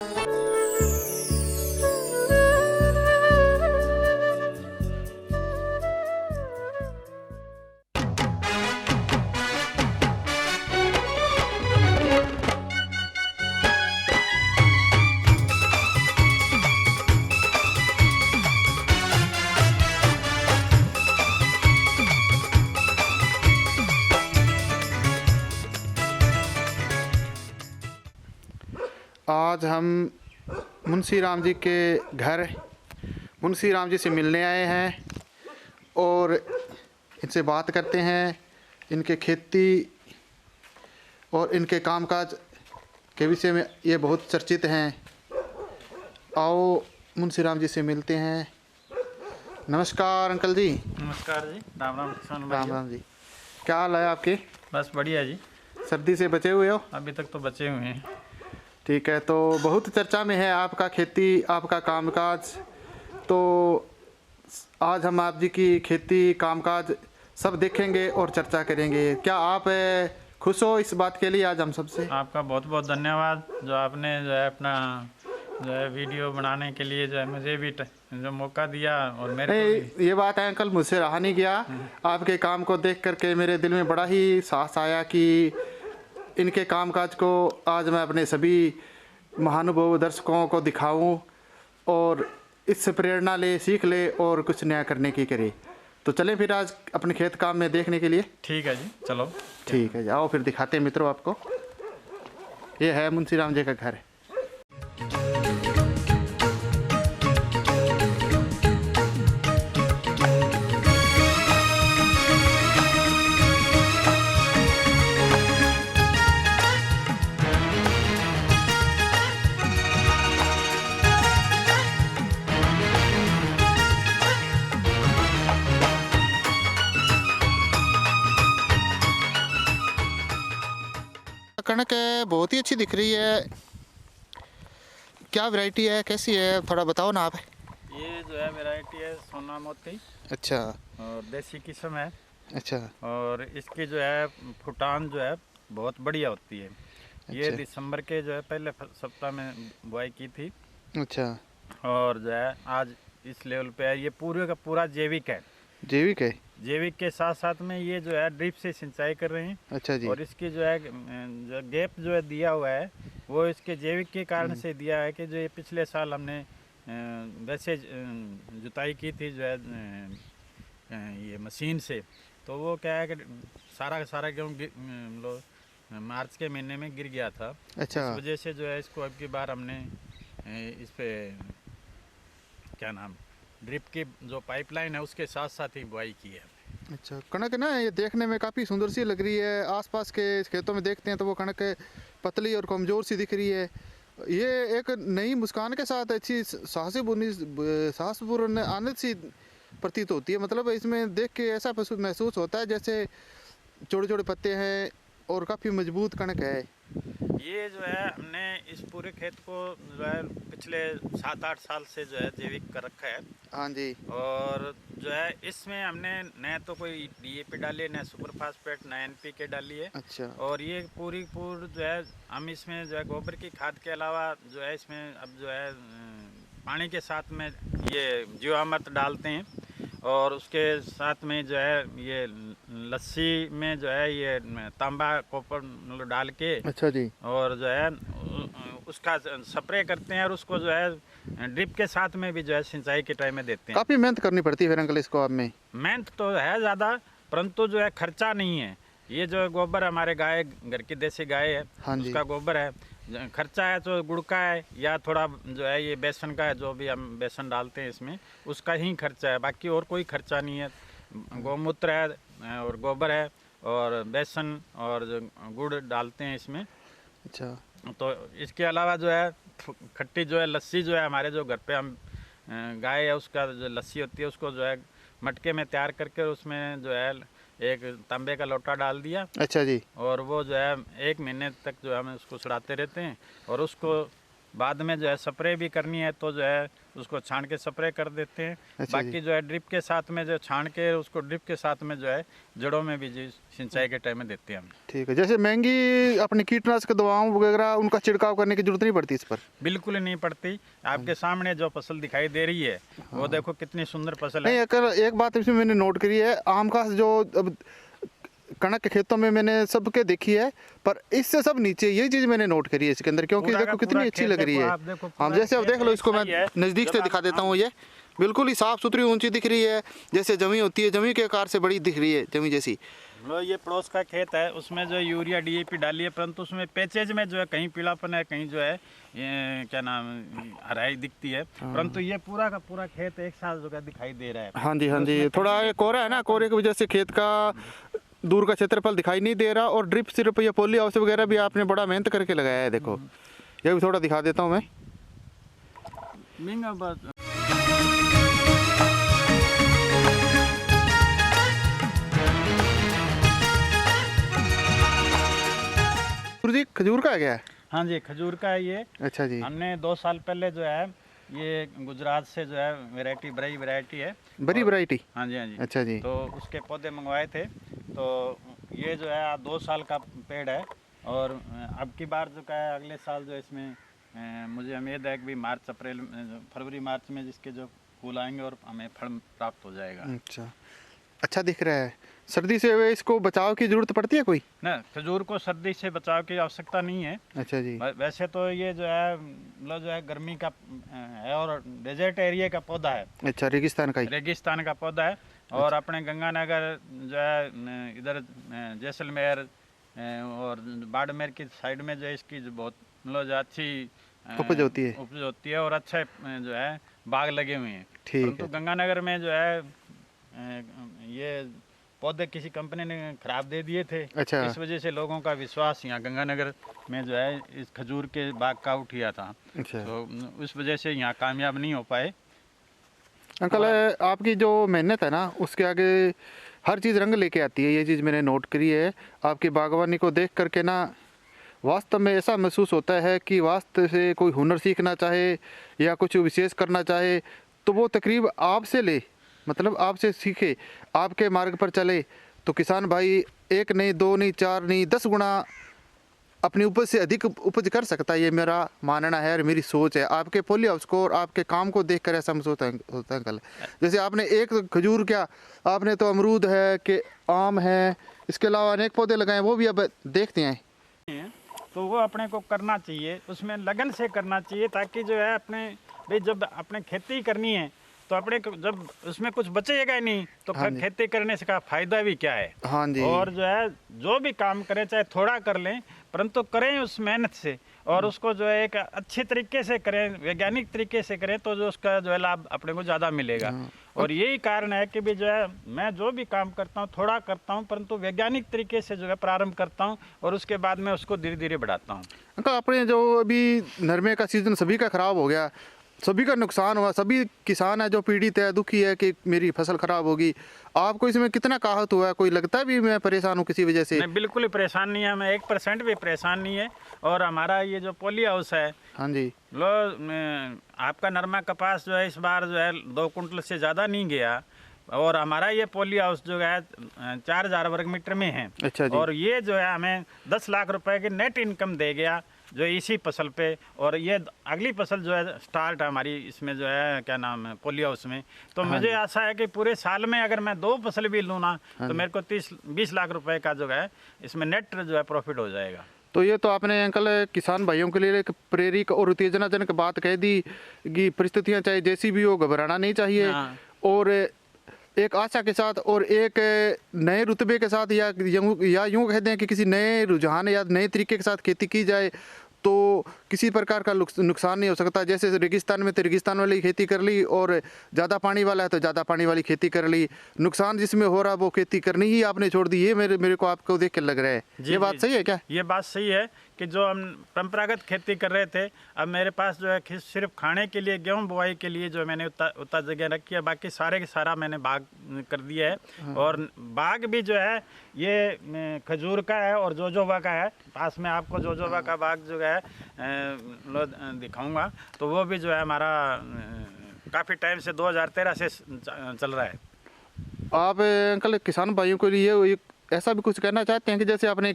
आज हम मुंशी राम जी के घर मुंशी राम जी से मिलने आए हैं और इनसे बात करते हैं इनके खेती और इनके कामकाज के विषय में। ये बहुत चर्चित हैं। आओ मुंशी राम जी से मिलते हैं। नमस्कार अंकल जी। नमस्कार जी। राम राम किसान भाई। राम राम जी। क्या हाल है आपके? बस बढ़िया जी। सर्दी से बचे हुए हो? अभी तक तो बचे हुए हैं। ठीक है, तो बहुत चर्चा में है आपका खेती, आपका कामकाज। तो आज हम आप जी की खेती कामकाज सब देखेंगे और चर्चा करेंगे। क्या आप खुश हो इस बात के लिए? आज हम सबसे आपका बहुत बहुत धन्यवाद जो आपने जो है अपना जो है वीडियो बनाने के लिए जो है मुझे भी जो मौका दिया और मेरे को भी। ये बात है अंकल, मुझसे रहा नहीं गया। आपके काम को देख करके मेरे दिल में बड़ा ही साहस आया कि इनके कामकाज को आज मैं अपने सभी महानुभाव दर्शकों को दिखाऊं और इससे प्रेरणा ले, सीख ले और कुछ नया करने की करे। तो चलें फिर आज अपने खेत काम में देखने के लिए। ठीक है जी, चलो। ठीक है, जाओ फिर दिखाते हैं मित्रों आपको। ये है मुंशी राम जी का घर। कणक है, बहुत ही अच्छी दिख रही है। क्या वैरायटी है, कैसी है, थोड़ा बताओ ना आप। ये जो है वैरायटी है सोना मोती। अच्छा। और देसी किस्म है। अच्छा। और इसकी जो है फुटान जो है बहुत बढ़िया होती है। ये अच्छा। दिसंबर के जो है पहले सप्ताह में बुआई की थी। अच्छा। और जो है आज इस लेवल पे है। ये पूरे का पूरा जैविक है। जैविक है? जैविक के साथ साथ में ये जो है ड्रिप से सिंचाई कर रहे हैं। अच्छा जी। और इसकी जो है जो गैप जो है दिया हुआ है वो इसके जैविक के कारण से दिया है कि जो ये पिछले साल हमने वैसे जुताई की थी जो है ये मशीन से, तो वो क्या है कि सारा का सारा गेहूँ मार्च के महीने में गिर गया था। अच्छा। इस वजह से जो है इसको अब की बार हमने इस पे क्या नाम ड्रिप की जो पाइपलाइन है उसके साथ साथ ही बुआई की है। अच्छा, कणक ना ये देखने में काफ़ी सुंदर सी लग रही है। आसपास के खेतों में देखते हैं तो वो कणक पतली और कमज़ोर सी दिख रही है। ये एक नई मुस्कान के साथ अच्छी साहसपूर्ण आनंद सी प्रतीत होती है। मतलब इसमें देख के ऐसा महसूस होता है जैसे छोटे छोटे पत्ते हैं और काफ़ी मजबूत कणक है। ये जो है हमने इस पूरे खेत को जो है पिछले 7-8 साल से जो है जैविक कर रखा है। हाँ जी। और जो है इसमें हमने न तो कोई डीएपी डाली है, न सुपर फास्फेट, न एनपीके डाली है। अच्छा। और ये पूरी जो है हम इसमें जो है गोबर की खाद के अलावा जो है इसमें अब जो है पानी के साथ में ये जीवामृत डालते हैं। और उसके साथ में जो है ये लस्सी में जो है ये तांबा कॉपर मतलब डाल के। अच्छा जी। और जो है उसका स्प्रे करते हैं और उसको जो है ड्रिप के साथ में भी जो है सिंचाई के टाइम में देते हैं। काफ़ी मेहनत करनी पड़ती है फिर अंकल इसको आप में? मेहनत तो है ज़्यादा, परंतु जो है खर्चा नहीं है। ये जो गोबर हमारे गाय घर की देसी गाय है। हाँ जी। उसका गोबर है। खर्चा है तो गुड़ का है या थोड़ा जो है ये बेसन का है, जो भी हम बेसन डालते हैं इसमें उसका ही खर्चा है, बाकी और कोई खर्चा नहीं है। गौमूत्र है और गोबर है और बेसन और जो गुड़ डालते हैं इसमें। अच्छा। तो इसके अलावा जो है खट्टी जो है लस्सी जो है हमारे जो घर पे हम गाय है उसका जो लस्सी होती है उसको जो है मटके में तैयार करके उसमें जो है एक तांबे का लोटा डाल दिया। अच्छा जी। और वो जो है 1 महीने तक जो है हम उसको सड़ाते रहते हैं और उसको बाद में जो है स्प्रे भी करनी है तो जो है उसको छान के स्प्रे कर देते हैं। अच्छा बाकी जी। जो है ड्रिप के साथ में जो छान के उसको ड्रिप के साथ में जो है जड़ों में भी जी सिंचाई के टाइम में देते हैं हम। ठीक है, जैसे महंगी अपनी कीटनाशक दवाओं वगैरह उनका छिड़काव करने की जरूरत नहीं पड़ती इस पर? बिल्कुल नहीं पड़ती। आपके सामने जो फसल दिखाई दे रही है वो देखो कितनी सुंदर फसल नहीं, है। अगर एक बात इसमें मैंने नोट करी है, आम का जो अब कणक के खेतों में मैंने सबके देखी है, पर इससे सब नीचे ये चीज मैंने नोट करी है इसके अंदर, क्योंकि पूरा का देखो कितनी पूरा अच्छी खेत लग रही देखो, है। आप देखो हाँ, पूरा जैसे अब खेत देख लो, इसको मैं सही है। नजदीक से जब दिखा आप- देता हूँ। ये बिल्कुल ही साफ सुथरी ऊंची दिख रही है, जैसे जमी होती है, जमी के आकार से बड़ी दिख रही है, जमी जैसी। लो ये पड़ोस का खेत है, उसमें जो यूरिया डीएपी डाली है, परंतु उसमें पैचेज में जो है कहीं पीलापन है, कहीं जो है ये क्या नाम हराई दिखती है, परंतु ये पूरा का पूरा खेत एक साथ जो है दिखाई दे रहा है। हाँ जी, हाँ जी, थोड़ा ये कोहरा है ना, कोहरे की वजह से खेत का दूर का क्षेत्रफल दिखाई नहीं दे रहा। और ड्रिप सिर्फ ये पोली हाउस वगैरह भी आपने बड़ा मेहनत करके लगाया है। देखो ये भी थोड़ा दिखा देता हूँ मैं। महंगा बात जी, खजूर का है क्या? हाँ जी, खजूर का है ये। अच्छा जी, हमने 2 साल पहले जो है ये गुजरात से जो है वैरायटी बड़ी वैरायटी है, बड़ी वैरायटी। हाँ जी हाँ जी, अच्छा जी, तो उसके पौधे मंगवाए थे। तो ये जो है 2 साल का पेड़ है, और अब की बार जो का है अगले साल जो इसमें मुझे उम्मीद है कि भी मार्च अप्रैल फरवरी मार्च में जिसके जो फूल आएंगे और हमें फल प्राप्त हो जाएगा। अच्छा, अच्छा दिख रहा है। सर्दी से इसको बचाव की जरूरत पड़ती है कोई? ना, खजूर को सर्दी से बचाव की आवश्यकता नहीं है। अच्छा जी, वैसे तो ये जो है मतलब जो है गर्मी का है और डेजर्ट एरिया का पौधा है, अच्छा, रेगिस्तान का ही। रेगिस्तान का पौधा है। और अपने गंगानगर जो है इधर जैसलमेर और बाड़मेर की साइड में जो है इसकी जो बहुत मतलब जो अच्छी उपज होती है। उपज होती है और अच्छे जो है बाग लगे हुए हैं। ठीक परंतु है। गंगानगर में जो है ये पौधे किसी कंपनी ने खराब दे दिए थे। अच्छा। इस वजह से लोगों का विश्वास यहाँ गंगानगर में जो है इस खजूर के बाग का उठ गया था, अच्छा तो उस वजह से यहाँ कामयाब नहीं हो पाए। अंकल, आपकी जो मेहनत है ना उसके आगे हर चीज़ रंग लेके आती है। ये चीज़ मैंने नोट करी है। आपकी बागवानी को देख करके ना वास्तव में ऐसा महसूस होता है कि वास्तव से कोई हुनर सीखना चाहे या कुछ विशेष करना चाहे तो वो तकरीब आपसे ले, मतलब आपसे सीखे, आपके मार्ग पर चले, तो किसान भाई 1 नहीं 2 नहीं 4 नहीं 10 गुना अपनी उपज से अधिक उपज कर सकता है। ये मेरा मानना है और मेरी सोच है। आपके पोली हाउस को और आपके काम को देख कर ऐसा महसूस होता है अंकल। जैसे आपने एक खजूर, क्या आपने तो अमरूद है कि आम है, इसके अलावा अनेक पौधे लगाए हैं, वो भी अब देखते हैं। तो वो अपने को करना चाहिए, उसमें लगन से करना चाहिए, ताकि जो है अपने भाई जब अपने खेती करनी है तो अपने जब उसमें कुछ बचेगा ही नहीं तो हाँ जी। खेती करने से का फायदा भी क्या है। हाँ जी। और जो है जो भी काम करें चाहे थोड़ा कर लें, परंतु करें उस मेहनत से और उसको जो है एक अच्छे तरीके से करें, वैज्ञानिक तरीके से करें, तो जो उसका जो है लाभ अपने को ज़्यादा मिलेगा। और यही कारण है कि भी जो है मैं जो भी काम करता हूँ थोड़ा करता हूँ, परंतु वैज्ञानिक तरीके से जो है प्रारंभ करता हूँ और उसके बाद में उसको धीरे धीरे बढ़ाता हूँ। अंकल, अपने जो अभी नरमे का सीज़न सभी का ख़राब हो गया, सभी का नुकसान हुआ, सभी किसान है जो पीड़ित है, दुखी है कि मेरी फसल ख़राब होगी, आपको इसमें कितना काहत हुआ है? कोई लगता है भी मैं परेशान हूँ किसी वजह से? नहीं, बिल्कुल ही परेशान नहीं है, हमें 1% भी परेशान नहीं है। और हमारा ये जो पोली हाउस है, हाँ जी, लो आपका नरमा कपास जो है इस बार जो है 2 कुंटल से ज़्यादा नहीं गया। और हमारा ये पोली हाउस जो है 4000 वर्ग मीटर में है। अच्छा जी। और ये जो है हमें 10 लाख रुपए की नेट इनकम दे गया जो इसी फसल पे। और ये अगली फसल जो है स्टार्ट है हमारी इसमें जो है क्या नाम है पोली हाउस में। तो मुझे आशा है कि पूरे साल में अगर मैं 2 फसल भी लूँ ना तो मेरे को 20 लाख रुपए का जो है इसमें नेट जो है प्रॉफिट हो जाएगा। तो ये तो आपने अंकल किसान भाइयों के लिए एक प्रेरक और उत्तेजनाजनक बात कह दी कि परिस्थितियां चाहे जैसी भी हो घबराना नहीं चाहिए। हाँ। और एक आशा के साथ और एक नए रुतबे के साथ या यूँ कह दें कि किसी नए रुझान या नए तरीके के साथ खेती की जाए तो किसी प्रकार का नुकसान नहीं हो सकता। जैसे रेगिस्तान में तो रेगिस्तान वाली खेती कर ली और ज़्यादा पानी वाला है तो ज़्यादा पानी वाली खेती कर ली। नुकसान जिसमें हो रहा वो खेती करनी ही आपने छोड़ दी। ये मेरे को आपको देख के लग रहा है। ये बात सही है क्या? ये बात सही है कि जो हम परंपरागत खेती कर रहे थे, अब मेरे पास जो है सिर्फ खाने के लिए, गेहूं बुआई के लिए जो मैंने उतना जगह रखी है, बाकी सारे के सारा मैंने बाग कर दिया है। और बाग भी जो है ये खजूर का है और जोजोबा का है। पास में आपको जोजोबा का बाग जो है दिखाऊंगा। तो वो भी जो है हमारा काफ़ी टाइम से 2013 से चल रहा है। आप अंकल किसान भाइयों के लिए ऐसा भी कुछ कहना चाहते हैं कि जैसे अपने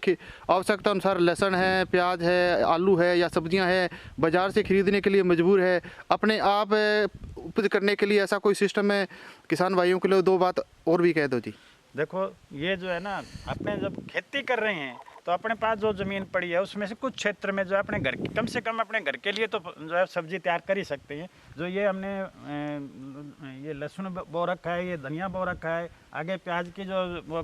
आवश्यकता अनुसार लहसुन है, प्याज है, आलू है या सब्जियां हैं, बाज़ार से ख़रीदने के लिए मजबूर है, अपने आप उपज करने के लिए ऐसा कोई सिस्टम है किसान भाइयों के लिए? 2 बात और भी कह दो जी। देखो ये जो है ना, अपने जब खेती कर रहे हैं तो अपने पास जो ज़मीन पड़ी है उसमें से कुछ क्षेत्र में जो है अपने घर की, कम से कम अपने घर के लिए तो जो है सब्जी तैयार कर ही सकते हैं। जो ये हमने ये लहसुन बो रखा है, ये धनिया बो रखा है, आगे प्याज की जो वो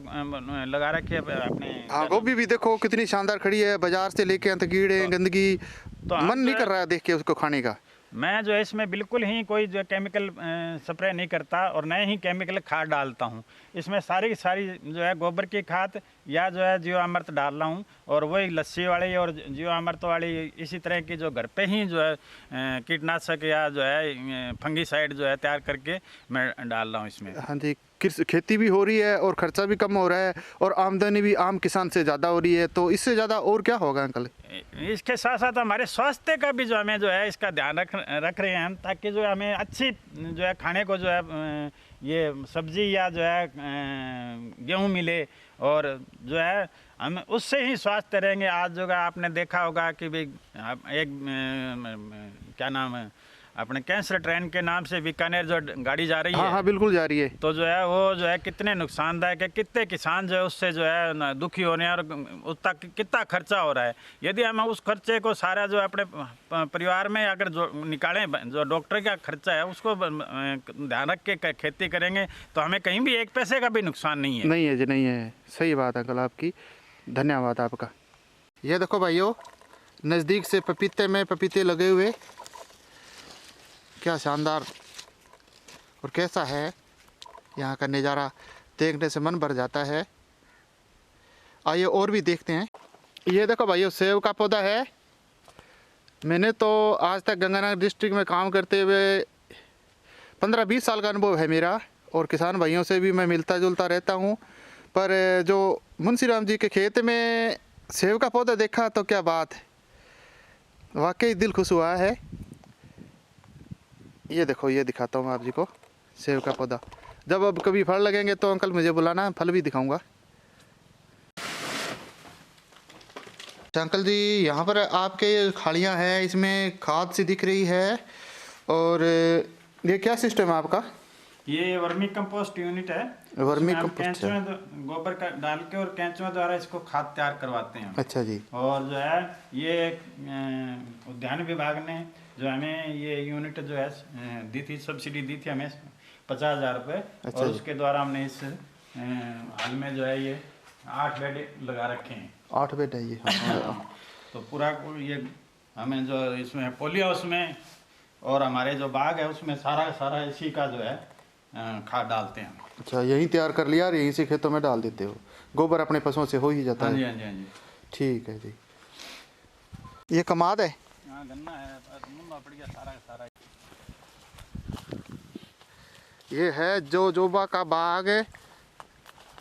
लगा रखी है अपने। हाँ, गोभी भी देखो कितनी शानदार खड़ी है, बाजार से लेके अंत कीड़े गंदगी, तो मन नहीं कर रहा है देख के उसको खाने का। मैं जो है इसमें बिल्कुल ही कोई जो केमिकल स्प्रे नहीं करता और न ही केमिकल खाद डालता हूँ। इसमें सारी की सारी जो है गोबर की खाद या जो है जीवामृत डाल रहा हूँ, और वही लस्सी वाली और जीवामृत वाली इसी तरह की जो घर पे ही जो है कीटनाशक या जो है फंगीसाइड जो है तैयार करके मैं डाल रहा हूँ इसमें। हाँ जी, खेती भी हो रही है और खर्चा भी कम हो रहा है और आमदनी भी आम किसान से ज़्यादा हो रही है, तो इससे ज़्यादा और क्या होगा अंकल? इसके साथ साथ हमारे स्वास्थ्य का भी जो हमें जो है इसका ध्यान रख रहे हैं हम, ताकि जो हमें अच्छी जो है खाने को जो है ये सब्जी या जो है गेहूँ मिले, और जो है हम उससे ही स्वस्थ रहेंगे। आज जो है आपने देखा होगा कि भाई एक क्या नाम है अपने कैंसर ट्रेन के नाम से बीकानेर जो गाड़ी जा रही है। हाँ, बिल्कुल जा रही है। तो जो है वो जो है कितने नुकसानदायक है, कितने किसान जो है उससे जो है दुखी होने और उसका कितना खर्चा हो रहा है। यदि हम उस खर्चे को सारा जो अपने परिवार में अगर जो निकालें, जो डॉक्टर का खर्चा है उसको ध्यान रख के खेती करेंगे तो हमें कहीं भी 1 पैसे का भी नुकसान नहीं है। नहीं है जी, नहीं है। सही बात अंकल आपकी, धन्यवाद आपका। ये देखो भाइयों, नज़दीक से पपीते में पपीते लगे हुए, क्या शानदार और कैसा है यहाँ का नज़ारा, देखने से मन भर जाता है। आइए और भी देखते हैं। ये देखो भाइयों, सेब का पौधा है। मैंने तो आज तक गंगानगर डिस्ट्रिक्ट में काम करते हुए 15-20 साल का अनुभव है मेरा, और किसान भाइयों से भी मैं मिलता जुलता रहता हूँ। पर जो मुंशीराम जी के खेत में सेब का पौधा देखा तो क्या बात है, वाकई दिल खुश हुआ है। ये देखो, ये दिखाता हूँ आप जी को सेब का पौधा। जब अब कभी फल लगेंगे तो अंकल मुझे बुलाना, फल भी दिखाऊंगा। अंकल जी, यहाँ पर आपके खालियाँ हैं, इसमें खाद सी दिख रही है, और ये क्या सिस्टम है आपका? ये वर्मी कंपोस्ट यूनिट है। वर्मी कंपोस्ट है। गोबर का डाल के और कैंचुआ द्वारा इसको खाद तैयार करवाते हैं। अच्छा जी। और जो है ये उद्यान विभाग ने जो हमें ये यूनिट जो है दी थी, सब्सिडी दी थी हमें 50,000 रुपये। अच्छा, और उसके द्वारा हमने इस हाल में जो है ये 8 बेड लगा रखे हैं। 8 बेड है ये। तो पूरा ये हमें जो इसमें पोलियो उसमें और हमारे जो बाग है उसमें सारा इसी का जो है खाद डालते हैं। अच्छा, यहीं तैयार कर लिया और यहीं से खेतों में डाल देते हो? गोबर अपने पशुओं से हो ही जाता है। हाँ जी, हाँ जी। ठीक है जी। ये कमाद है? हाँ, गन्ना है, पड़ गया सारा। ये है जोजोबा का बाग है,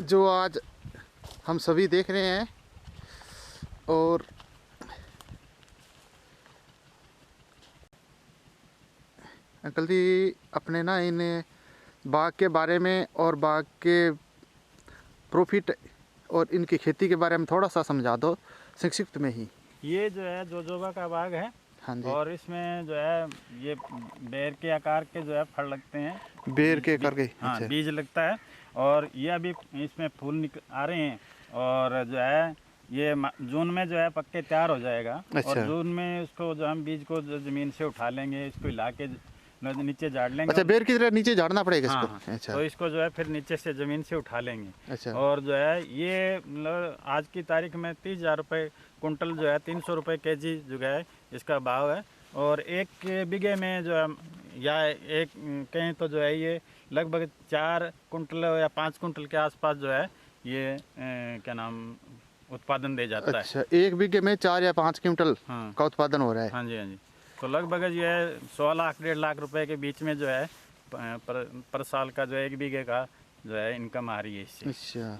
जो आज हम सभी देख रहे हैं। और अंकल जी, अपने ना इन बाग के बारे में और बाग के प्रॉफिट और इनकी खेती के बारे में थोड़ा सा समझा दो संक्षिप्त में ही। ये जो है जोजोबा का बाग है। हाँ जी। और इसमें जो है ये बेर के आकार के जो है फल लगते हैं। बेर के करके? हाँ, अच्छा। बीज लगता है, और ये अभी इसमें फूल आ रहे हैं, और जो है ये जून में जो है पक्के तैयार हो जाएगा। अच्छा। और जून में उसको जो हम बीज को जो ज़मीन से उठा लेंगे, इसको हिला के नीचे झाड़ लेंगे। अच्छा, बेर की तरह नीचे झाड़ना पड़ेगा इसको? हाँ। अच्छा। तो इसको जो है फिर नीचे से ज़मीन से उठा लेंगे। अच्छा। और जो है ये आज की तारीख में 30,000 रुपये कुंटल जो है 300 रुपये केजी जो है इसका भाव है। और 1 बीघे में जो है या एक कहीं तो जो है ये लगभग 4 कुंटल या 5 कुंटल के आसपास जो है ये क्या नाम उत्पादन दे जाता है। अच्छा, 1 बीघे में 4 या 5 क्विंटल हाँ का उत्पादन हो रहा है। हाँ जी हाँ जी। तो लगभग जो है 100 लाख 1.5 लाख रुपए के बीच में जो है पर साल का जो है 1 बीघे का जो है इनकम आ रही है इससे। अच्छा,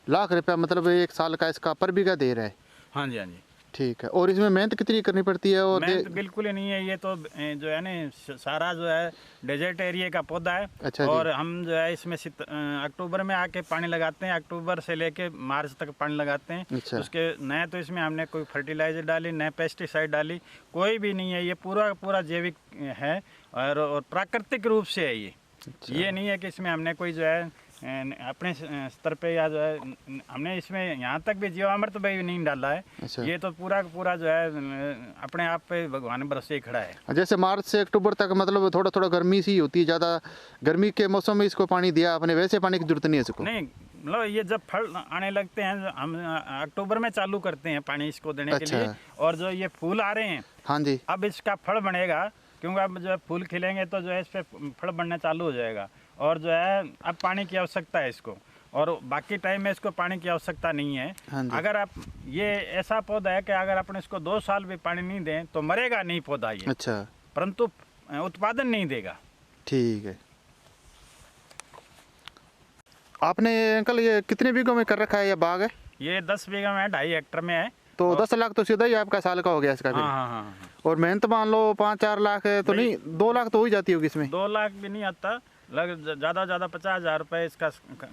लाख रुपया मतलब 1 साल का इसका पर बीघा दे रहा है। हाँ जी हाँ जी। ठीक है। और इसमें मेहनत कितनी करनी पड़ती है? और मेहनत बिल्कुल ही नहीं है, ये तो जो है ना सारा जो है डेजर्ट एरिया का पौधा है। अच्छा जी। और हम जो है इसमें अक्टूबर में आके पानी लगाते हैं, अक्टूबर से लेके मार्च तक पानी लगाते हैं। अच्छा। उसके नए तो इसमें हमने कोई फर्टिलाइजर डाली, नए पेस्टिसाइड डाली, कोई भी नहीं है। ये पूरा पूरा जैविक है और प्राकृतिक रूप से है ये। अच्छा। ये नहीं है कि इसमें हमने कोई जो है अपने स्तर पे या जो है हमने इसमें यहाँ तक भी जीवामृत भी नहीं डाला है। अच्छा। ये तो पूरा पूरा जो है अपने आप पे भगवान भरोसे ही खड़ा है। जैसे मार्च से अक्टूबर तक मतलब थोड़ा थोड़ा गर्मी सी होती है, ज़्यादा गर्मी के मौसम में इसको पानी दिया आपने, वैसे पानी की जरूरत नहीं है इसको? नहीं, मतलब ये जब फल आने लगते हैं हम अक्टूबर में चालू करते हैं पानी इसको देने अच्छा। के लिए। और जो ये फूल आ रहे हैं, हाँ जी। अब इसका फल बनेगा, क्योंकि अब जो है फूल खिलेंगे तो जो है इस पे फल बनना चालू हो जाएगा। और जो है अब पानी की आवश्यकता है इसको, और बाकी टाइम में इसको पानी की आवश्यकता नहीं है। हाँ जी। अगर आप ये ऐसा पौधा है कि अगर अपन इसको 2 साल भी पानी नहीं दें तो मरेगा नहीं पौधा ये। अच्छा। परंतु उत्पादन नहीं देगा। ठीक है। आपने अंकल ये कितने बीघों में कर रखा है ये बाग है? ये 10 बीघा में है, 2.5 हेक्टर में है। तो 10 लाख तो सीधा ही आपका साल का हो गया इसका हाँ फिर। हाँ हाँ। और मेहनत मान लो 5-4 लाख है तो नहीं, 2 लाख तो हो ही जाती होगी इसमें। 2 लाख भी नहीं आता, ज़्यादा 50,000 रुपये इसका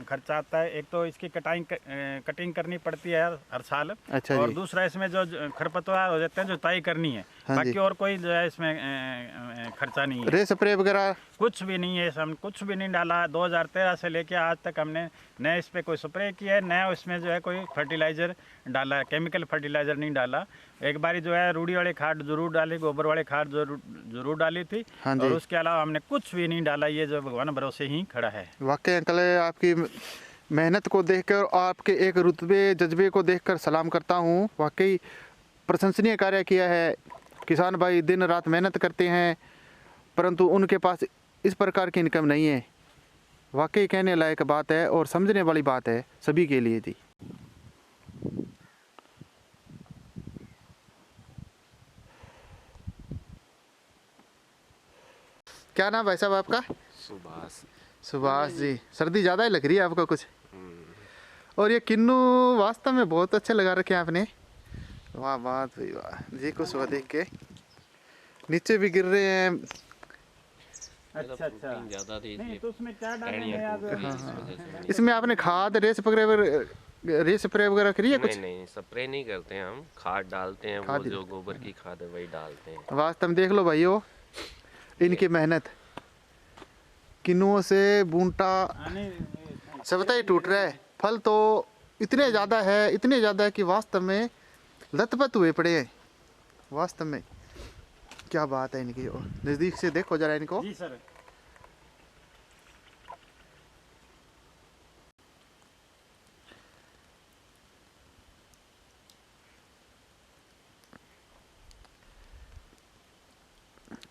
खर्चा आता है। एक तो इसकी कटिंग करनी पड़ती है हर साल। अच्छा और जी। दूसरा इसमें जो खरपतवार हो जाते हैं जुताई करनी है। हाँ जी। बाकी और कोई जो है इसमें खर्चा नहीं है। रे स्प्रे वगैरह कुछ भी नहीं है, हम कुछ भी नहीं डाला। 2013 से लेके आज तक हमने न इस पर कोई स्प्रे किया है, न इसमें जो है कोई फर्टिलाइज़र डाला है, केमिकल फर्टिलाइज़र नहीं डाला। एक बारी जो है रूढ़ी वाली खाद जरूर डाली, गोबर वाली खाद जरूर डाली थी। हाँ जी। और उसके अलावा हमने कुछ भी नहीं डाला। ये जो भगवान भरोसे ही खड़ा है। वाकई अंकल आपकी मेहनत को देखकर और आपके एक रुतबे जज्बे को देखकर सलाम करता हूँ। वाकई प्रशंसनीय कार्य किया है। किसान भाई दिन रात मेहनत करते हैं, परंतु उनके पास इस प्रकार की इनकम नहीं है। वाकई कहने लायक बात है और समझने वाली बात है सभी के लिए जी। क्या नाम भाई साहब आपका? सुभाष। सुभाष जी। सर्दी ज़्यादा ही लग रही है आपको कुछ? और ये किन्नू वास्तव में बहुत अच्छे लगा रखे हैं आपने। वाह बात भाई वाह जी, कुछ हुआ देख के। नीचे भी गिर रहे हैं। अच्छा अच्छा। ज़्यादा थी नहीं तो उसमें क्या डालेंगे आप? इसमें आपने खाद रेस स्प्रे वगैरह करी है कुछ? नहीं स्प्रे नहीं करते हैं हम, खाद डालते हैं। वो जो गोबर की खाद है वही डालते हैं। वास्तव में देख लो भाइयों इनकी मेहनत। किन्नुओं से बूंटा सबता ही टूट रहा है। फल तो इतने ज़्यादा है कि वास्तव में लथपथ हुए पड़े हैं। वास्तव में क्या बात है इनकी। और नज़दीक से देखो जरा इनको। जी सर।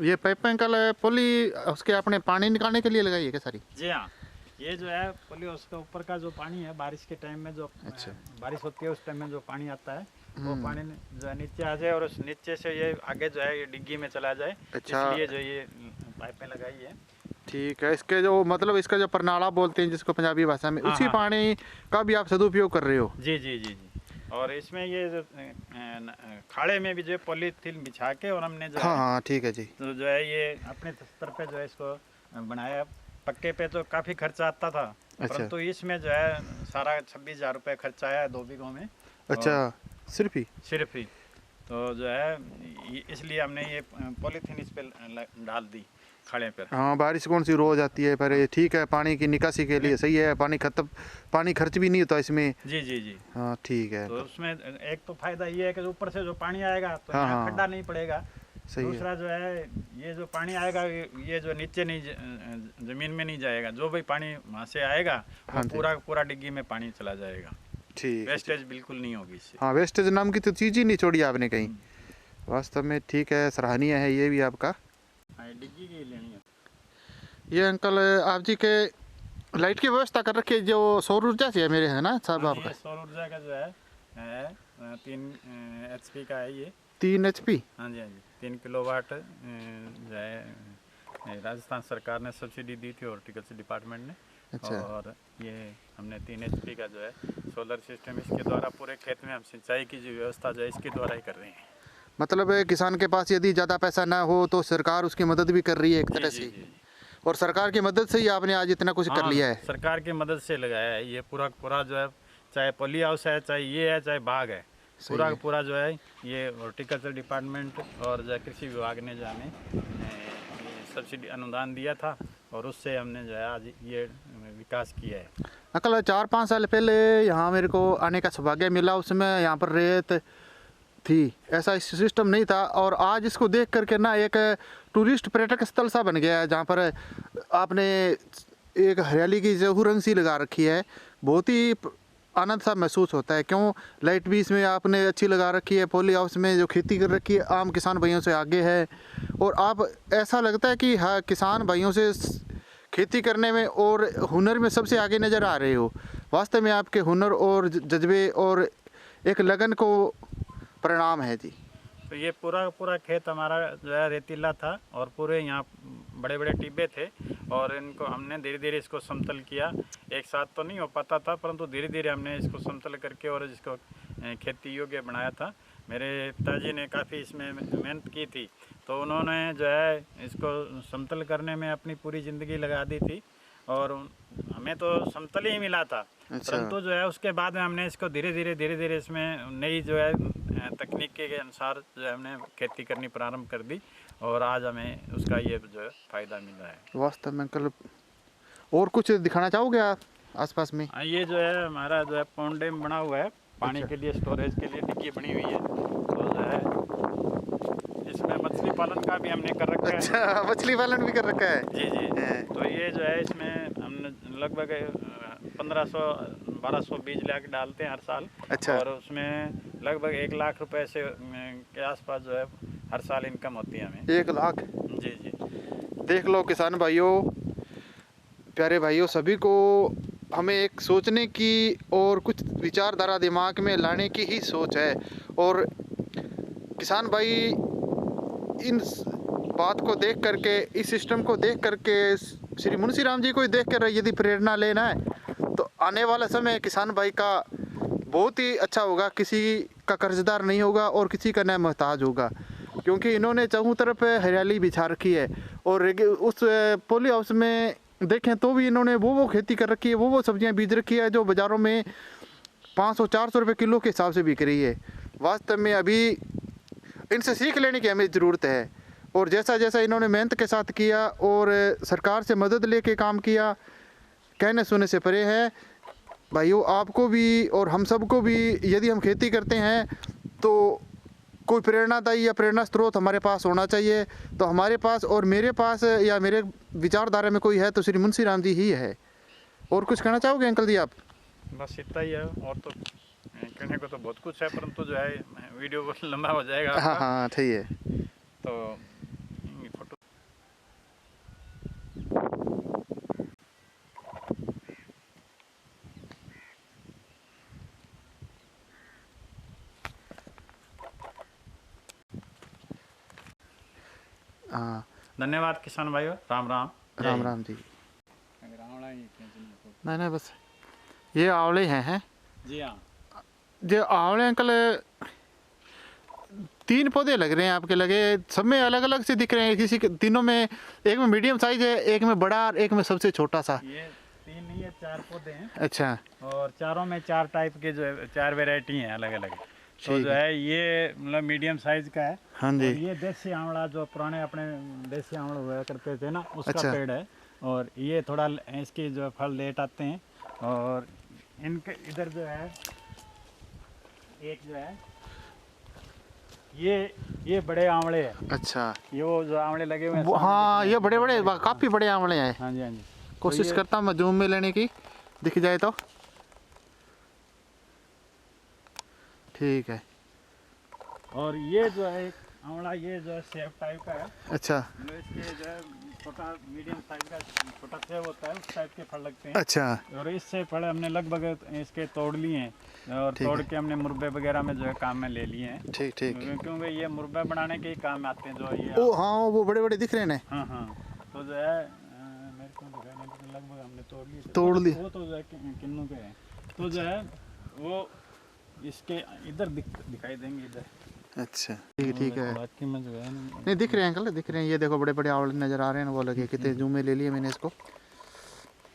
ये पाइप अंकल पुली उसके अपने पानी निकालने के लिए लगाई है क्या सारी? जी हाँ, ये जो है पुली उसके ऊपर का जो पानी है बारिश के टाइम में जो अच्छा। बारिश होती है उस टाइम में जो पानी आता है वो पानी जो है नीचे आ जाए और उस नीचे से ये आगे जो है ये डिग्गी में चला जाए। अच्छा। इसलिए जो ये पाइपें लगाई है। ठीक है। इसके जो मतलब इसका जो परनाला बोलते हैं जिसको पंजाबी भाषा में, हाँ, उसी हाँ। पानी का भी आप सदुपयोग कर रहे हो? जी जी जी जी। और इसमें ये जो खाड़े में भी जो पॉलीथीन बिछा के और हमने जो हाँ है हाँ ठीक है जी। तो जो है ये अपने स्तर पे जो है इसको बनाया। पक्के पे तो काफ़ी खर्चा आता था। अच्छा। परंतु इसमें जो है सारा 26,000 रुपये खर्चा आया 2 बीघों में। अच्छा, सिर्फ ही? तो जो है इसलिए हमने ये पॉलीथीन इस पे डाल दी खड़े पर। हाँ, बारिश कौन सी रोज आती है, पर ये ठीक है पानी की निकासी के लिए सही है। पानी खर्च भी नहीं होता इसमें। जी जी जी। हाँ ठीक है। तो उसमें एक तो फायदा ये है कि ऊपर से जो पानी आएगा तो हाँ, यहाँ हाँ। खड्डा नहीं पड़ेगा। सही है। दूसरा जो है ये जो पानी आएगा ये जो नीचे नहीं जमीन में नहीं जाएगा। जो भी पानी वहाँ से आएगा वो हाँ जी। पूरा डिग्गी में पानी चला जाएगा। ठीक है। वेस्टेज बिल्कुल नहीं होगी इससे। हाँ, वेस्टेज नाम की तो चीज़ ही नहीं छोड़ी आपने कहीं। वास्तव में ठीक है, सराहनीय है ये भी आपका। डिग्गी की लेनी है। ये अंकल आप जी के लाइट की व्यवस्था कर रखी है जो सौर ऊर्जा से है मेरे, है ना साहब हाँ, आपका? ये सौर ऊर्जा का जो है है 3 HP का है ये। 3 HP? हाँ जी, हाँ जी, 3 किलोवाट जो है राजस्थान सरकार ने सब्सिडी दी थी हॉर्टिकल्चर डिपार्टमेंट ने। अच्छा। और ये हमने 3 HP का जो है सोलर सिस्टम, इसके द्वारा पूरे खेत में हम सिंचाई की जो व्यवस्था जो है इसके द्वारा ही कर रहे हैं। मतलब किसान के पास यदि ज़्यादा पैसा ना हो तो सरकार उसकी मदद भी कर रही है एक तरह जी, से। जी। और सरकार की मदद से ही आपने आज इतना कुछ कर लिया है। सरकार की मदद से लगाया है ये पूरा जो है, चाहे पॉली हाउस है, चाहे ये है, चाहे बाग है, पूरा का पूरा जो है ये हॉर्टिकल्चर डिपार्टमेंट और जो है कृषि विभाग ने जो हमें सब्सिडी अनुदान दिया था और उससे हमने जो है आज ये विकास किया है। अंकल 4-5 साल पहले यहाँ मेरे को आने का सौभाग्य मिला, उसमें यहाँ पर रेत थी, ऐसा सिस्टम नहीं था। और आज इसको देख करके ना एक टूरिस्ट पर्यटक स्थल सा बन गया है, जहाँ पर आपने एक हरियाली की जो रंग सी लगा रखी है, बहुत ही आनंद सा महसूस होता है। क्यों, लाइट भी इसमें आपने अच्छी लगा रखी है, पॉली हाउस में जो खेती कर रखी है आम किसान भाइयों से आगे है। और आप ऐसा लगता है कि हाँ, किसान भाइयों से खेती करने में और हुनर में सबसे आगे नज़र आ रहे हो। वास्तव में आपके हुनर और जज्बे और एक लगन को परिणाम है जी। तो ये पूरा खेत हमारा जो है रेतीला था और पूरे यहाँ बड़े बड़े टिब्बे थे और इनको हमने धीरे धीरे इसको समतल किया। एक साथ तो नहीं हो पाता था, परंतु धीरे धीरे हमने इसको समतल करके और इसको खेती योग्य बनाया था। मेरे पिताजी ने काफ़ी इसमें मेहनत की थी, तो उन्होंने जो है इसको समतल करने में अपनी पूरी ज़िंदगी लगा दी थी और हमें तो समतल ही मिला था। परंतु जो है उसके बाद में हमने इसको धीरे धीरे इसमें नई जो है तकनीक के अनुसार जो है हमने खेती करनी प्रारंभ कर दी और आज हमें उसका ये जो है फ़ायदा मिल रहा है। वास्तव में अंकल और कुछ दिखाना चाहोगे आप आसपास में? ये जो है हमारा जो है पॉन्ड डैम बना हुआ है, पानी के लिए स्टोरेज के लिए डिग्गी बनी हुई है। तो जो है इसमें मछली पालन का भी हमने कर रखा है। अच्छा, मछली पालन भी कर रखा है? जी जी। तो ये जो है इसमें हमने लगभग 1500-1200 बीज ला के डालते हैं हर साल। अच्छा। और उसमें लगभग 1 लाख रुपए से के आसपास जो है हर साल इनकम होती है हमें। 1 लाख? जी जी। देख लो किसान भाइयों, प्यारे भाइयों, सभी को हमें एक सोचने की और कुछ विचारधारा दिमाग में लाने की ही सोच है। और किसान भाई इन बात को देख करके, इस सिस्टम को देख करके, श्री मुंशी राम जी को ही देख कर यदि प्रेरणा लेना है तो आने वाला समय किसान भाई का बहुत ही अच्छा होगा। किसी का कर्जदार नहीं होगा और किसी का न मोहताज होगा, क्योंकि इन्होंने चारों तरफ हरियाली बिछा रखी है। और उस पॉली हाउस में देखें तो भी इन्होंने वो खेती कर रखी है, वो सब्जियां बीज रखी है जो बाज़ारों में 500-400 रुपये किलो के हिसाब से बिक रही है। वास्तव में अभी इनसे सीख लेने की हमें ज़रूरत है। और जैसा जैसा इन्होंने मेहनत के साथ किया और सरकार से मदद लेके काम किया, कहने सुनने से परे है। भाइयों, आपको भी और हम सबको भी यदि हम खेती करते हैं तो कोई प्रेरणादायी या प्रेरणा स्रोत हमारे पास होना चाहिए। तो हमारे पास और मेरे पास या मेरे विचारधारा में कोई है तो श्री मुंशी राम जी ही है। और कुछ कहना चाहोगे अंकल जी आप? बस इतना ही है, और तो कहने को तो बहुत कुछ है, परंतु जो है वीडियो बहुत लंबा हो जाएगा। हाँ हाँ, सही है। तो फोटो हाँ, धन्यवाद किसान भाइयों। राम राम। राम राम जी। नहीं बस ये आंवले हैं। जी हाँ। जो आंवले अंकल 3 पौधे लग रहे हैं आपके लगे, सब में अलग अलग से दिख रहे हैं। किसी के तीनों में, एक में मीडियम साइज है, एक में बड़ा और एक में सबसे छोटा सा। ये 3 नहीं है, 4 पौधे हैं। अच्छा। और चारों में 4 टाइप के जो है 4 वैरायटी हैं अलग अलग। तो जो है ये मतलब मीडियम साइज का है। हाँ जी। और ये देसी आंवला जो पुराने अपने देसी आंवला हुआ करते थे ना, उसका अच्छा। पेड़ है। और ये थोड़ा इसके जो फल लेट आते हैं। और इनके इधर जो है एक जो है ये बड़े आंवले हैं। अच्छा, ये वो जो आंवले लगे हुए हैं। हाँ, ये बड़े बड़े काफ़ी बड़े आंवले हैं। हाँ जी, हाँ जी। कोशिश करता हूँ मैं जूम में लेने की, दिख जाए तो ठीक है। और ये जो है आंवला, ये जो है सेब टाइप का है। अच्छा। मतलब इसके जो है छोटा मीडियम साइज का छोटा सेब होता है, उस टाइप के फल लगते हैं। अच्छा। और इससे फल हमने लगभग इसके तोड़ लिए हैं और तोड़ के हमने मुरब्बे वगैरह में जो है काम में ले लिए हैं। ठीक ठीक। क्योंकि ये मुरब्बे बनाने के ही काम आते हैं जो ये। ओ हाँ, वो बड़े बड़े दिख रहे हैं। हाँ हाँ, तो जो है मेरे को दिखाने के लिए लगभग हमने तोड़ लिए। वो तो जो है किन्नू के हैं, तो जो है वो इसके इधर दिखाई देंगे इधर। अच्छा ठीक ठीक है। बाकी में जो है नहीं दिख रहे हैं अंकल, दिख रहे हैं। ये देखो बड़े बड़े आवले नज़र आ रहे हैं, वो लगे कितने जूम में ले लिए मैंने इसको।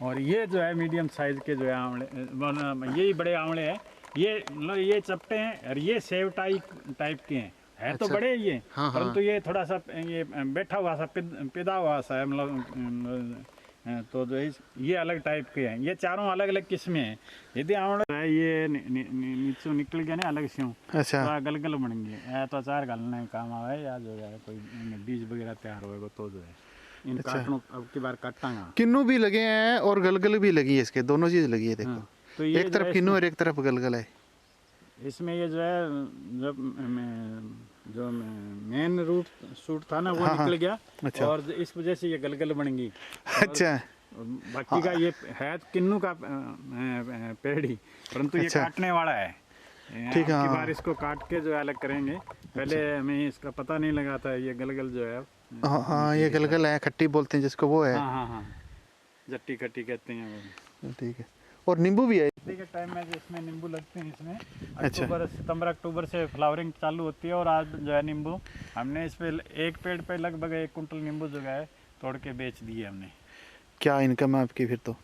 और ये जो है मीडियम साइज के जो है आंवले, यही बड़े आंवले हैं। ये मतलब ये चपटे हैं और ये सेव टाइप के हैं। अच्छा। तो बड़े ये, हाँ, हाँ। परंतु ये थोड़ा सा ये बैठा हुआ सा पिदा हुआ सा है, मतलब तो जो ये अलग टाइप के हैं। ये चारों अलग अलग किस्में हैं। यदि आंवला है ये नीचे निकल गया ना अलग से, अच्छा। तो गलगल बन गए तो अचार डालने का काम आवे, या जो है कोई बीज वगैरह तैयार होएगा तो जो है इन काटनों अब की बार काटांगा। किन्नू भी लगे हैं और गलगल भी लगी है, इसके दोनों चीज लगी है देखो। हाँ, तो ये एक तरफ किन्नू और एक तरफ गलगल है। इसमें ये जो है जो मेन रूट सूट था ना वो हाँ, निकल गया। अच्छा। और इस वजह से ये गलगल बन गई। अच्छा। बाकी का ये है किन्नू का पेड़ ही, परंतु ये अच्छा। काटने वाला है। ठीक है। अब की बार इसको काट के जो है अलग करेंगे। पहले हमें इसका पता नहीं लगा था ये गलगल जो है। हाँ हाँ, ये गलगल है, खट्टी बोलते हैं जिसको, वो है। हाँ हाँ हाँ, जट्टी खट्टी कहते हैं वो। ठीक है। और नींबू भी है। सर्दी के टाइम में जिसमें नींबू लगते हैं इसमें अच्छा। सितंबर अक्टूबर से फ्लावरिंग चालू होती है। और आज जो है नींबू हमने इस पे एक पेड़ पे लगभग 1 कुंटल नींबू जो है तोड़ के बेच दिए हमने। क्या इनकम है आपकी फिर तो?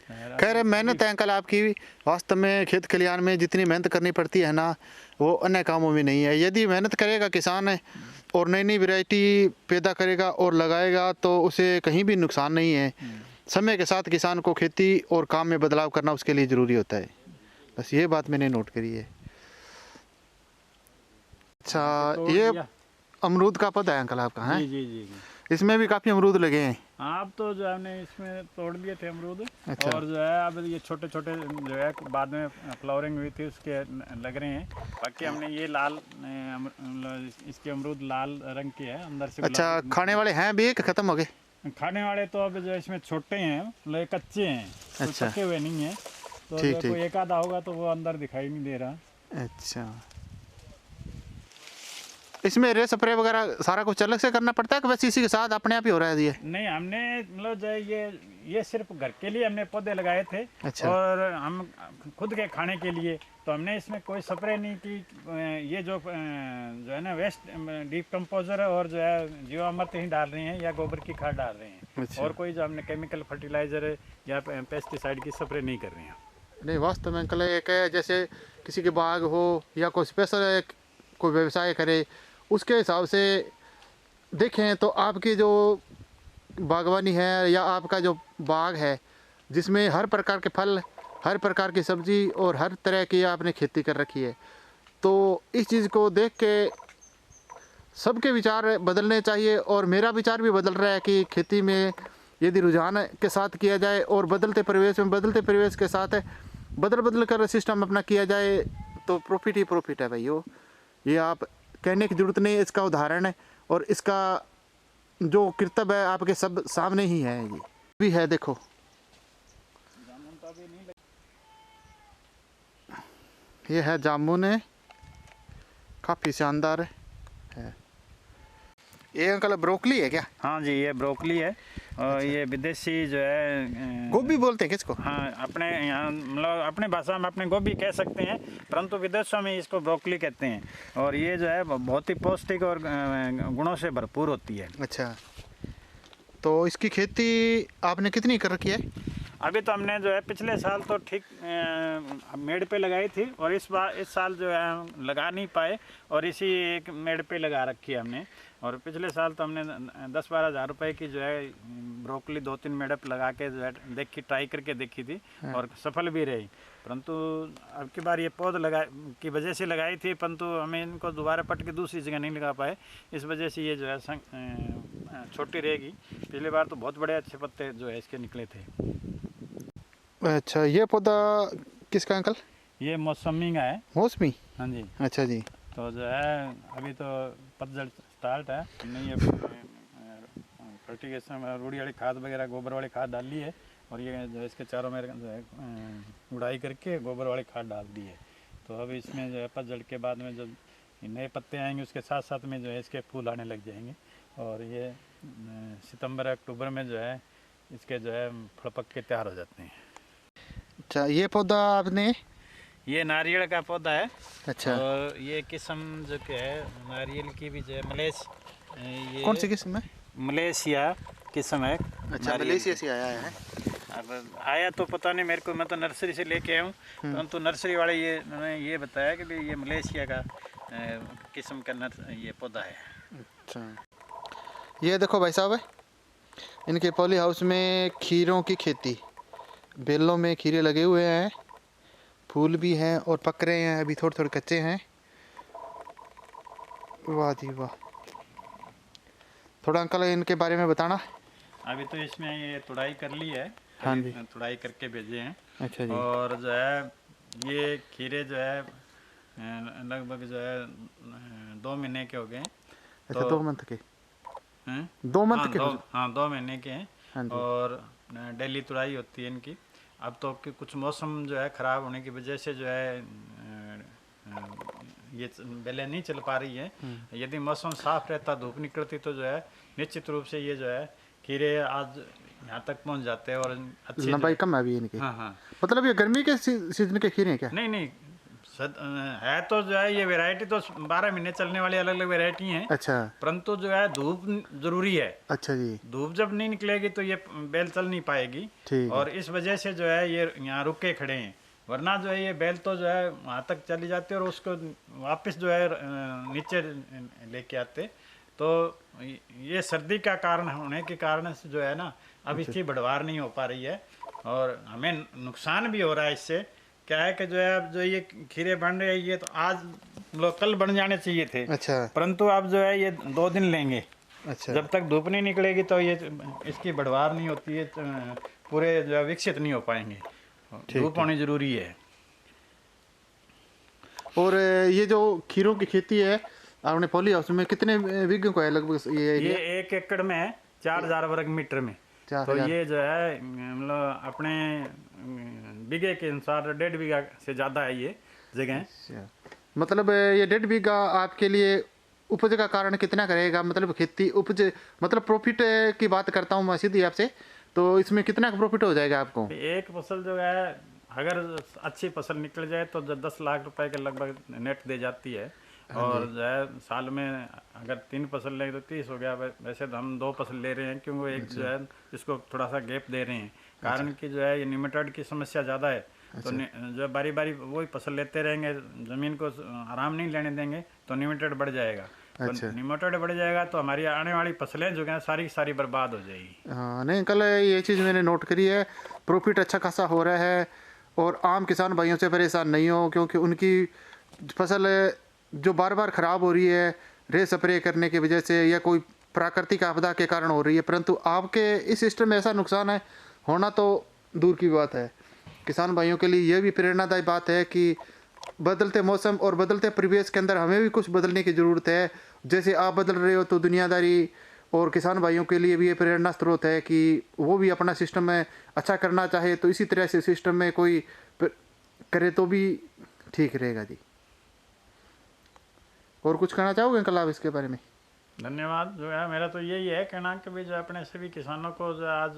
खैर है, मेहनत है अंकल आपकी। वास्तव में खेत खलियान में जितनी मेहनत करनी पड़ती है ना, वो अन्य कामों में नहीं है। यदि मेहनत करेगा किसान है और नई नई वैरायटी पैदा करेगा और लगाएगा तो उसे कहीं भी नुकसान नहीं है। समय के साथ किसान को खेती और काम में बदलाव करना उसके लिए ज़रूरी होता है। बस ये बात मैंने नोट करी है। अच्छा, ये अमरूद का पौधा है अंकल आपका? है जी जी जी जी। इसमें भी काफ़ी अमरूद लगे हैं। आप तो जो हमने इसमें तोड़ लिए थे अमरूद। अच्छा। और जो है अब ये छोटे छोटे जो है बाद में फ्लावरिंग हुई थी उसके लग रहे हैं। बाकी हमने ये लाल इसके अमरूद लाल रंग के हैं अंदर से। अच्छा, खाने वाले हैं भी कि ख़त्म हो गए? खाने वाले तो अब जो इसमें छोटे हैं, मतलब कच्चे हैं। अच्छा। पके हुए नहीं है, तो ठीक, कोई एक आधा होगा तो वो अंदर दिखाई नहीं दे रहा। अच्छा, इसमें रे स्प्रे वगैरह सारा कुछ अलग से करना पड़ता है कि वैसे इसी के साथ अपने आप ही हो रहा है ये? नहीं, हमने मतलब जो है ये सिर्फ घर के लिए हमने पौधे लगाए थे। अच्छा। और हम खुद के खाने के लिए, तो हमने इसमें कोई स्प्रे नहीं की। ये जो है ना वेस्ट डिकम्पोजर और जो है जीवामृत ही डाल रहे हैं या गोबर की खाद डाल रहे हैं। अच्छा। और कोई जो हमने केमिकल फर्टिलाइजर या पेस्टिसाइड की स्प्रे नहीं कर रहे हैं। नहीं, वास्तव में अंकल एक है, जैसे किसी के बाग हो या कोई स्पेशल कोई व्यवसाय करे, उसके हिसाब से देखें तो आपकी जो बागवानी है या आपका जो बाग है जिसमें हर प्रकार के फल, हर प्रकार की सब्जी और हर तरह की आपने खेती कर रखी है, तो इस चीज़ को देख के सबके विचार बदलने चाहिए। और मेरा विचार भी बदल रहा है कि खेती में यदि रुझान के साथ किया जाए और बदलते परिवेश के साथ बदल कर सिस्टम अपना किया जाए तो प्रॉफिट ही प्रॉफिट है भाई। ये आप कहने की ज़रूरत नहीं है, इसका उदाहरण है और इसका जो कर्तव्य है आपके सब सामने ही है। ये भी है, देखो ये है जामुन है, काफ़ी शानदार है। ये अंकल ब्रोकली है क्या? हाँ जी, ये ब्रोकली है। और अच्छा। ये विदेशी जो है गोभी बोलते हैं किसको? हाँ, अपने यहाँ मतलब अपने भाषा में अपने गोभी कह सकते हैं, परंतु विदेशों में इसको ब्रोकली कहते हैं। और ये जो है बहुत ही पौष्टिक और गुणों से भरपूर होती है। अच्छा, तो इसकी खेती आपने कितनी कर रखी है? अभी तो हमने जो है पिछले साल तो ठीक मेड़ पे लगाई थी, और इस साल जो है हम लगा नहीं पाए और इसी एक मेड़ पे लगा रखी है हमने। और पिछले साल तो हमने 10-12 हज़ार रुपए की जो है ब्रोकली 2-3 मेड़ पे लगा के जो है ट्राई करके देखी थी। हाँ। और सफल भी रही। परंतु अब की बार ये पौध लगा की वजह से लगाई थी, परंतु हमें इनको दोबारा पट के दूसरी जगह नहीं लगा पाए, इस वजह से ये जो है छोटी रहेगी। पिछली बार तो बहुत बड़े अच्छे पत्ते जो है इसके निकले थे। अच्छा, ये पौधा किसका अंकल? ये मौसमी का है। मौसमी? हाँ जी। अच्छा जी। तो जो है अभी तो पतझड़ स्टार्ट है, हमने ये फर्टिगेशन रूढ़ी वाली खाद वगैरह गोबर वाली खाद डाल ली है, और ये जो इसके चारों में जो है गुड़ाई करके गोबर वाली खाद डाल दी है। तो अब इसमें जो है पतझड़ के बाद में जो नए पत्ते आएंगे उसके साथ साथ में जो है इसके फूल आने लग जाएंगे, और ये सितंबर अक्टूबर में जो है इसके जो है फल पक के तैयार हो जाते हैं। अच्छा, ये पौधा आपने, ये नारियल का पौधा है। अच्छा, और ये किस्म जो कि है नारियल की भी जो है ये कौन सी किस्म है? मलेशिया किस्म है। अच्छा, मलेशिया से आया है। अब आया तो पता नहीं मेरे को, मैं तो नर्सरी से लेके आया हूँ, परंतु नर्सरी वाले ये बताया कि भाई ये मलेशिया का किस्म का ये पौधा है। अच्छा, ये देखो भाई साहब, इनके पॉली हाउस में खीरों की खेती, बेलों में खीरे लगे हुए हैं, फूल भी हैं और पक रहे हैं, अभी थोड़े थोड़े कच्चे हैं। वाह जी वाह। थोड़ा अंकल इनके बारे में बताना। अभी तो इसमें ये तुड़ाई कर ली है। हाँ जी, तुड़ाई करके भेजे हैं। अच्छा जी। और जो है ये खीरे जो है लगभग जो है 2 महीने के हो गए। अच्छा, तो 2 मंथ के हैं? 2 मंथ के? हाँ 2 महीने के हैं। हाँ जी। और डेली तुड़ाई होती है इनकी। अब तो कुछ मौसम जो है ख़राब होने की वजह से जो है ये बेलें नहीं चल पा रही है। यदि मौसम साफ रहता, धूप निकलती, तो जो है निश्चित रूप से ये जो है खीरे आज यहाँ तक पहुँच जाते हैं। और अच्छी लंबाई कम है अभी इनकी। हाँ हाँ, मतलब ये गर्मी के सीजन के खीरे हैं क्या? नहीं नहीं, है तो जो है ये वैरायटी तो 12 महीने चलने वाली अलग अलग वैरायटी हैं। अच्छा, परंतु जो है धूप जरूरी है। अच्छा जी। धूप जब नहीं निकलेगी तो ये बेल चल नहीं पाएगी। ठीक है। और इस वजह से जो है ये यहाँ रुक के खड़े हैं, वरना जो है ये बेल तो जो है वहाँ तक चली जाती है और उसको वापस जो है नीचे लेके आते। तो ये सर्दी का कारण होने के कारण से जो है ना अब इसकी बढ़वार नहीं हो पा रही है, और हमें नुकसान भी हो रहा है इससे। क्या है कि जो है अब जो ये खीरे बन रहे हैं, ये तो आज लोग कल बन जाने चाहिए थे। अच्छा, परंतु अब जो है ये 2 दिन लेंगे। अच्छा, जब तक धूप नहीं निकलेगी तो ये इसकी बढ़वार नहीं होती है, पूरे जो है विकसित नहीं हो पाएंगे। धूप होनी जरूरी है। और ये जो खीरों की खेती है आपने पॉली हाउस में कितने बीघे को है लगभग ये 1 एकड़ में है, 4000 वर्ग मीटर में। तो ये जो है मतलब अपने बीघे के अनुसार 1.5 बीघा से ज़्यादा है ये जगह। मतलब ये 1.5 बीघा आपके लिए उपज का कारण कितना करेगा? मतलब खेती उपज, मतलब प्रॉफिट की बात करता हूँ मैं सीधी आपसे, तो इसमें कितना प्रॉफिट हो जाएगा आपको? एक फसल जो है अगर अच्छी फसल निकल जाए तो 10 लाख रुपए के लगभग नेट दे जाती है। और जो है साल में अगर 3 फसल लें तो 30 हो गया। वैसे तो हम 2 फसल ले रहे हैं, क्योंकि एक जो है इसको थोड़ा सा गैप दे रहे हैं, कारण कि जो है ये निमेटोड की समस्या ज़्यादा है। तो जो बारी बारी वही फसल लेते रहेंगे, ज़मीन को आराम नहीं लेने देंगे, तो निमेटोड बढ़ जाएगा। तो निमेटोड बढ़ जाएगा तो हमारी आने वाली फसलें जो है सारी सारी बर्बाद हो जाएगी। हाँ, नहीं कल ये चीज़ मैंने नोट करी है, प्रॉफिट अच्छा खासा हो रहा है और आम किसान भाइयों से परेशान नहीं हो, क्योंकि उनकी फसल जो बार बार ख़राब हो रही है रे स्प्रे करने की वजह से या कोई प्राकृतिक आपदा के कारण हो रही है, परंतु आपके इस सिस्टम में ऐसा नुकसान है होना तो दूर की बात है। किसान भाइयों के लिए यह भी प्रेरणादायी बात है कि बदलते मौसम और बदलते परिवेश के अंदर हमें भी कुछ बदलने की ज़रूरत है। जैसे आप बदल रहे हो तो दुनियादारी और किसान भाइयों के लिए भी ये प्रेरणा स्रोत है कि वो भी अपना सिस्टम में अच्छा करना चाहे, तो इसी तरह से सिस्टम में कोई करे तो भी ठीक रहेगा जी। और कुछ कहना चाहोगे अंकल आप इसके बारे में? धन्यवाद। जो है मेरा तो यही है कहना कि भी जो अपने सभी किसानों को जो आज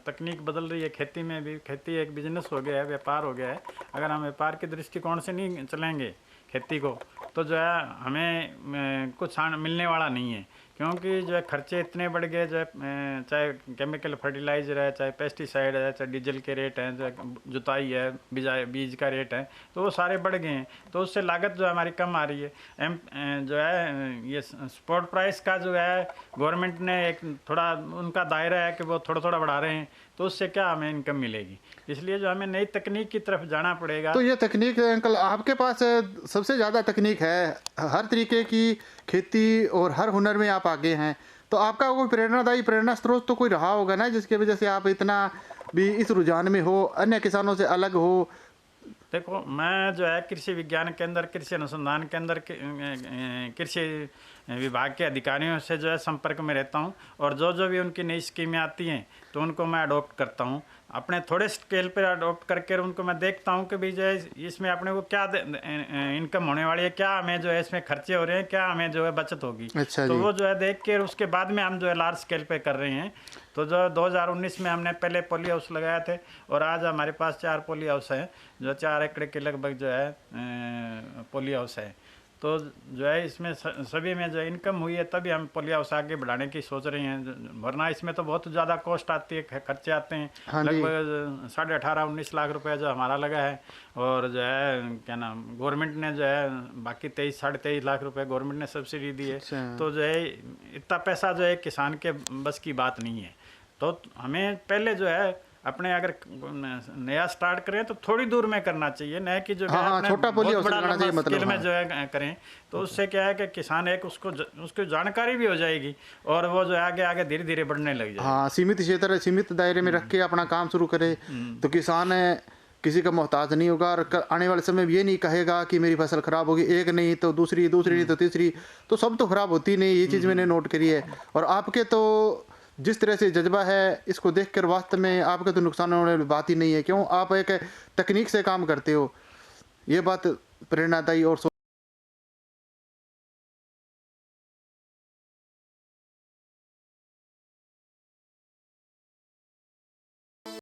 तकनीक बदल रही है, खेती में भी, खेती एक बिजनेस हो गया है, व्यापार हो गया है। अगर हम व्यापार के दृष्टिकोण से नहीं चलेंगे खेती को, तो जो है हमें कुछ मिलने वाला नहीं है। क्योंकि जो है खर्चे इतने बढ़ गए, जो है चाहे केमिकल फर्टिलाइजर है, चाहे पेस्टिसाइड है, चाहे डीजल के रेट हैं, चाहे जुताई है, बीज का रेट है, तो वो सारे बढ़ गए हैं। तो उससे लागत जो है हमारी कम आ रही है। जो है ये स्पॉट प्राइस का जो है गवर्नमेंट ने एक थोड़ा उनका दायरा है कि वो थोड़ा थोड़ा बढ़ा रहे हैं, तो उससे क्या हमें इनकम मिलेगी। इसलिए जो हमें नई तकनीक की तरफ जाना पड़ेगा। तो ये तकनीक अंकल आपके पास सबसे ज़्यादा तकनीक है, हर तरीके की खेती और हर हुनर में आप आगे हैं, तो आपका कोई प्रेरणा स्रोत तो कोई रहा होगा ना, जिसकी वजह से आप इतना भी इस रुझान में हो, अन्य किसानों से अलग हो, देखो मैं जो है कृषि विज्ञान केंद्र कृषि अनुसंधान केंद्र कृषि विभाग के अधिकारियों से जो है संपर्क में रहता हूँ, और जो भी उनकी नई स्कीमें आती हैं तो उनको मैं अडॉप्ट करता हूँ। अपने थोड़े स्केल पर अडॉप्ट करके उनको मैं देखता हूँ कि भाई जो है इसमें अपने को क्या इनकम होने वाली है, क्या हमें जो है इसमें खर्चे हो रहे हैं, क्या हमें जो है बचत होगी। अच्छा तो जी। वो जो है देख के उसके बाद में हम जो है लार्ज स्केल पे कर रहे हैं। तो जो 2019 में हमने पहले पॉली हाउस लगाए थे, और आज हमारे पास 4 पॉली हाउस हैं, जो 4 एकड़ के लगभग जो है पॉली हाउस है। तो जो है इसमें सभी में जो इनकम हुई है, तभी हम पॉली हाउस आगे बढ़ाने की सोच रहे हैं, वरना इसमें तो बहुत ज़्यादा कॉस्ट आती है, खर्चे आते हैं। हाँ जी। लगभग 18-19 लाख रुपए जो हमारा लगा है, और जो है क्या नाम गवर्नमेंट ने जो है बाकी 23-23.5 लाख रुपए गवर्नमेंट ने सब्सिडी दी है। अच्छा। तो जो है इतना पैसा जो है किसान के बस की बात नहीं है। तो हमें पहले जो है अपने अगर नया स्टार्ट करें तो थोड़ी दूर में करना चाहिए, न कि जो हाँ, हाँ, अपने छोटा पॉली बहुत हाउस बड़ा लगाना चाहिए, लंबा मतलब, स्केल में हाँ। जो है करें। तो उससे क्या है कि किसान एक उसको जानकारी भी हो जाएगी, और वो जो है आगे आगे धीरे धीरे बढ़ने लग जाएगा। हाँ, सीमित क्षेत्र सीमित दायरे में रख के अपना काम शुरू करे तो किसान किसी का मोहताज नहीं होगा, और आने वाले समय में ये नहीं कहेगा कि मेरी फसल खराब होगी, एक नहीं तो दूसरी नहीं तो तीसरी, तो सब तो खराब होती नहीं। ये चीज़ मैंने नोट करी है। और आपके तो जिस तरह से जज्बा है, इसको देखकर वास्तव में आपके तो नुकसान होने वाली बात ही नहीं है। क्यों, आप एक तकनीक से काम करते हो, ये बात प्रेरणादायी और